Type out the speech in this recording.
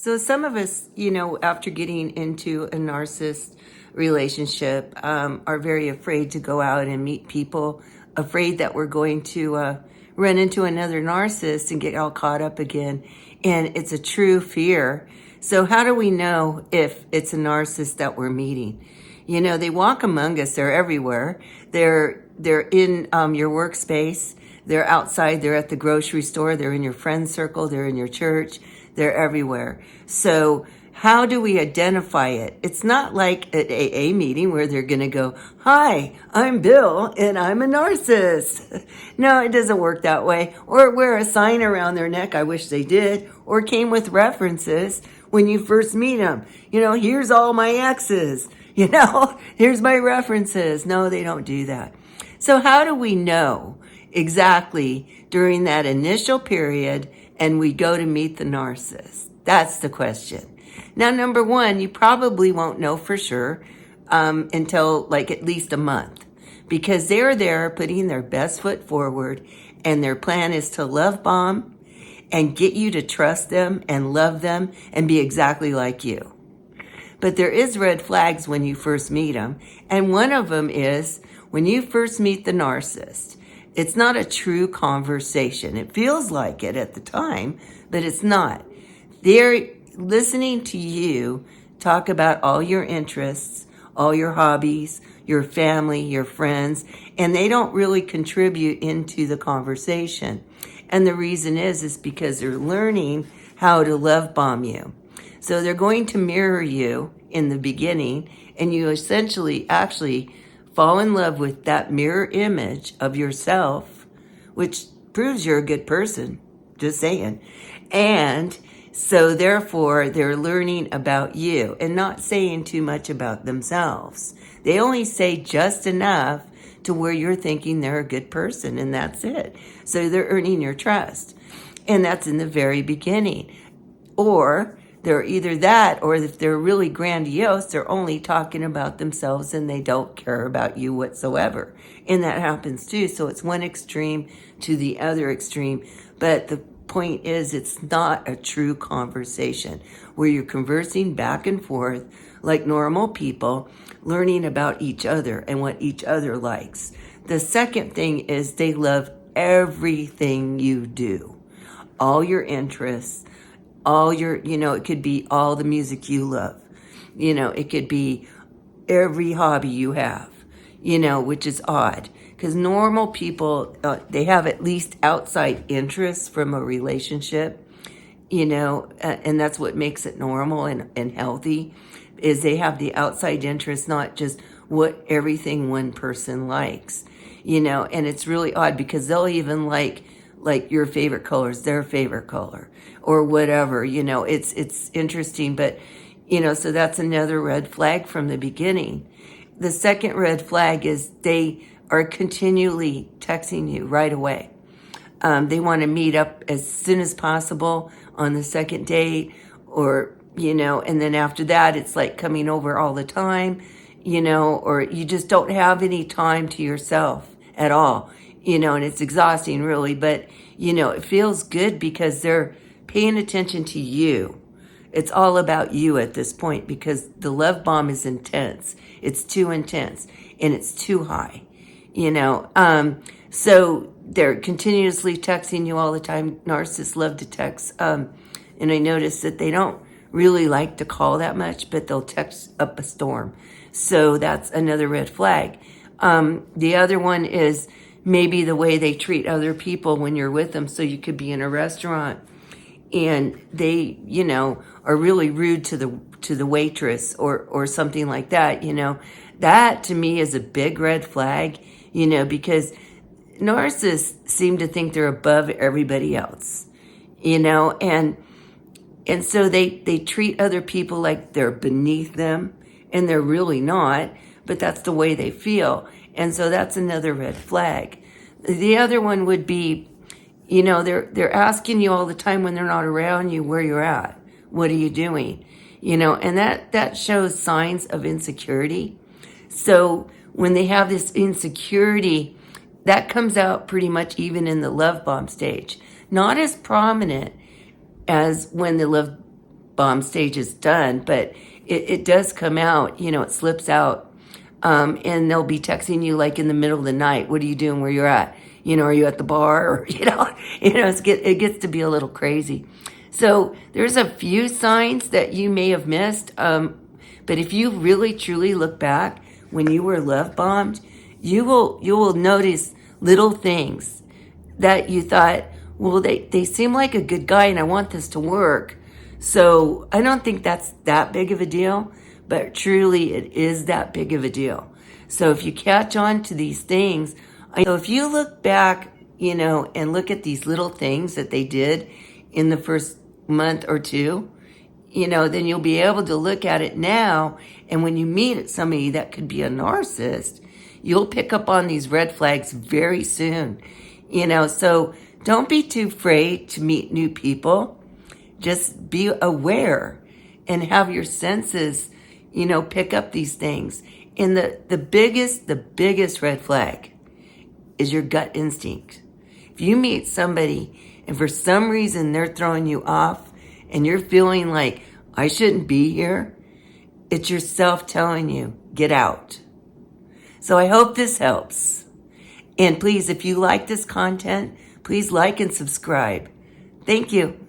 So some of us, after getting into a narcissist relationship, are very afraid to go out and meet people, afraid that we're going to run into another narcissist and get all caught up again. And it's a true fear. So how do we know if it's a narcissist that we're meeting? They walk among us. They're everywhere. They're in your workspace. They're outside. They're at the grocery store. They're in your friend circle. They're in your church. They're everywhere. So how do we identify it? It's not like an AA meeting where they're going to go, "Hi, I'm Bill and I'm a narcissist." No, it doesn't work that way. Or wear a sign around their neck. I wish they did. Or came with references when you first meet them. Here's all my exes. Here's my references. No, they don't do that. So how do we know exactly during that initial period and we go to meet the narcissist? That's the question. Now, number one, you probably won't know for sure until at least a month, because they're there putting their best foot forward, and their plan is to love bomb and get you to trust them and love them and be exactly like you. But there is red flags when you first meet them, and one of them is when you first meet the narcissist. It's not a true conversation. It feels like it at the time, but it's not. They're listening to you talk about all your interests, all your hobbies, your family, your friends, and they don't really contribute into the conversation. And the reason is because they're learning how to love bomb you. So they're going to mirror you in the beginning, and you essentially actually fall in love with that mirror image of yourself, which proves you're a good person, just saying. And so therefore, they're learning about you and not saying too much about themselves. They only say just enough to where you're thinking they're a good person, and that's it. So they're earning your trust. And that's in the very beginning. Or they're either that, or if they're really grandiose, they're only talking about themselves and they don't care about you whatsoever. And that happens too. So it's one extreme to the other extreme. But the point is, it's not a true conversation where you're conversing back and forth like normal people, learning about each other and what each other likes. The second thing is they love everything you do, all your interests, all your, it could be all the music you love. It could be every hobby you have, which is odd. Because normal people, they have at least outside interests from a relationship, and that's what makes it normal and healthy, is they have the outside interest, not just what everything one person likes, and it's really odd because they'll even like your favorite color is their favorite color or whatever, it's interesting, but, so that's another red flag from the beginning. The second red flag is they are continually texting you right away. They want to meet up as soon as possible on the second date, or, and then after that, it's like coming over all the time, or you just don't have any time to yourself at all, and it's exhausting really, but, it feels good because they're paying attention to you. It's all about you at this point because the love bomb is intense. It's too intense and it's too high. So they're continuously texting you all the time. Narcissists love to text. And I noticed that they don't really like to call that much, but they'll text up a storm. So that's another red flag. The other one is maybe the way they treat other people when you're with them. So you could be in a restaurant and they, are really rude to the waitress or something like that. That to me is a big red flag. Because narcissists seem to think they're above everybody else, and so they treat other people like they're beneath them, and they're really not, but that's the way they feel. And so that's another red flag. The other one would be, they're asking you all the time when they're not around you where you're at. What are you doing? And that shows signs of insecurity. So when they have this insecurity, that comes out pretty much even in the love bomb stage. Not as prominent as when the love bomb stage is done, but it does come out, it slips out. And they'll be texting you like in the middle of the night. What are you doing where you're at? Are you at the bar? Or, it gets to be a little crazy. So there's a few signs that you may have missed. But if you really truly look back when you were love bombed, you will notice little things that you thought, well, they seem like a good guy and I want this to work. So I don't think that's that big of a deal, but truly it is that big of a deal. So if you catch on to these things, so if you look back, and look at these little things that they did in the first month or two, then you'll be able to look at it now. And when you meet somebody that could be a narcissist, you'll pick up on these red flags very soon. So don't be too afraid to meet new people. Just be aware and have your senses, pick up these things. And the biggest red flag is your gut instinct. If you meet somebody and for some reason they're throwing you off and you're feeling like, I shouldn't be here, it's yourself telling you, get out. So I hope this helps. And please, if you like this content, please like and subscribe. Thank you.